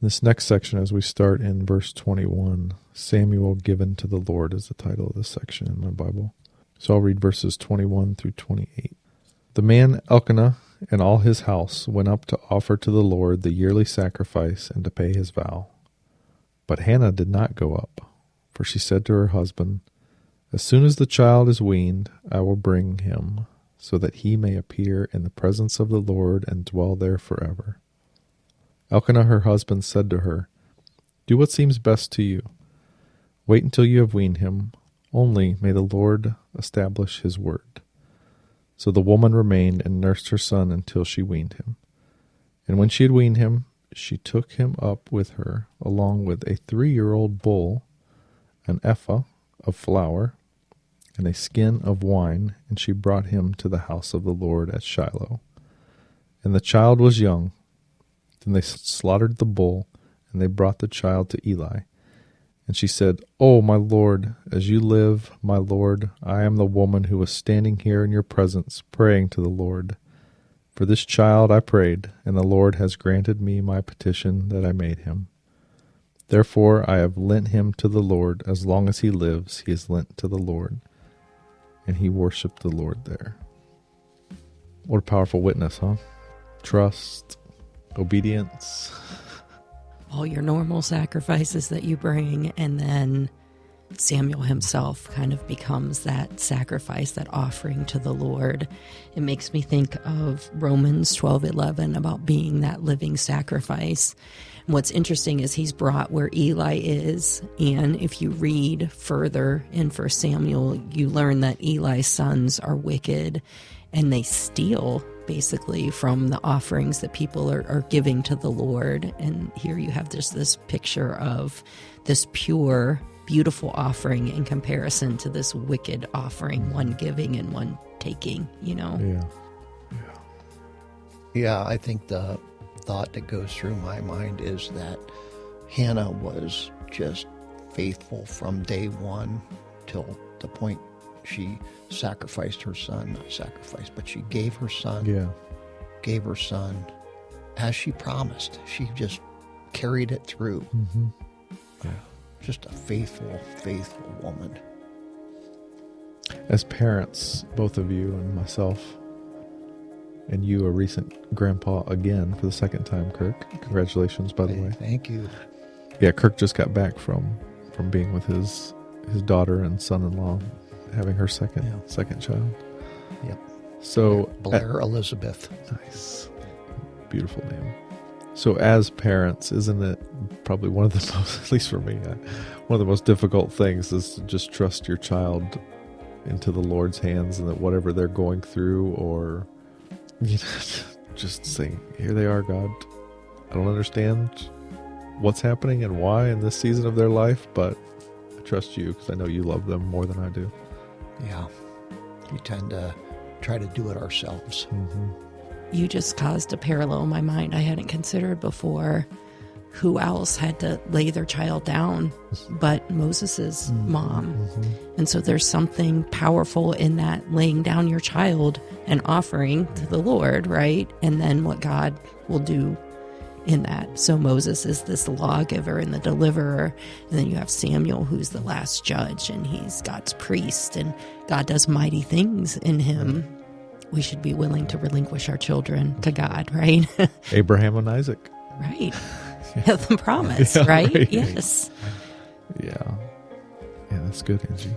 This next section, as we start in verse 21, Samuel given to the Lord is the title of this section in my Bible. So I'll read verses 21 through 28. The man Elkanah and all his house went up to offer to the Lord the yearly sacrifice and to pay his vow. But Hannah did not go up, for she said to her husband, "As soon as the child is weaned, I will bring him, so that he may appear in the presence of the Lord and dwell there forever." Elkanah her husband said to her, "Do what seems best to you. Wait until you have weaned him. Only may the Lord establish his word." So the woman remained and nursed her son until she weaned him. And when she had weaned him, she took him up with her, along with a 3-year-old bull, an ephah of flour, and a skin of wine, and she brought him to the house of the Lord at Shiloh. And the child was young. Then they slaughtered the bull, and they brought the child to Eli. And she said, "Oh, my Lord, as you live, my Lord, I am the woman who was standing here in your presence, praying to the Lord. For this child I prayed, and the Lord has granted me my petition that I made him. Therefore I have lent him to the Lord. As long as he lives, he is lent to the Lord." And he worshipped the Lord there. What a powerful witness, huh? Trust, obedience. All your normal sacrifices that you bring, and then Samuel himself kind of becomes that sacrifice, that offering to the Lord. It makes me think of Romans 12:11 about being that living sacrifice. And what's interesting is he's brought where Eli is, and if you read further in 1 Samuel, you learn that Eli's sons are wicked, and they steal basically from the offerings that people are giving to the Lord. And here you have just this picture of this pure, beautiful offering in comparison to this wicked offering, one giving and one taking, Yeah, I think the thought that goes through my mind is that Hannah was just faithful from day one till the point she sacrificed her son. Not sacrificed, but she gave her son. Yeah. Gave her son as she promised. She just carried it through. Mm-hmm. Yeah. Just a faithful, faithful woman. As parents, both of you and myself, and you a recent grandpa again for the second time, Kirk. Congratulations, by the way. Thank you. Yeah, Kirk just got back from being with his daughter and son-in-law, having her second child. Yep. So Blair Elizabeth. Nice. Beautiful name. So as parents, isn't it probably one of the most, at least for me, one of the most difficult things is to just trust your child into the Lord's hands, and that whatever they're going through, or just saying, "Here they are, God. I don't understand what's happening and why in this season of their life, but I trust you because I know you love them more than I do." Yeah. We tend to try to do it ourselves. Mm-hmm. You just caused a parallel in my mind I hadn't considered before. Who else had to lay their child down but Moses's mom? Mm-hmm. And so there's something powerful in that, laying down your child and offering to the Lord, right? And then what God will do in that. So Moses is this lawgiver and the deliverer, and then you have Samuel, who's the last judge, and he's God's priest, and God does mighty things in him. We should be willing to relinquish our children to God, right? Abraham and Isaac. Right. The promise, right? Yes. Yeah. Yeah, that's good, Angie.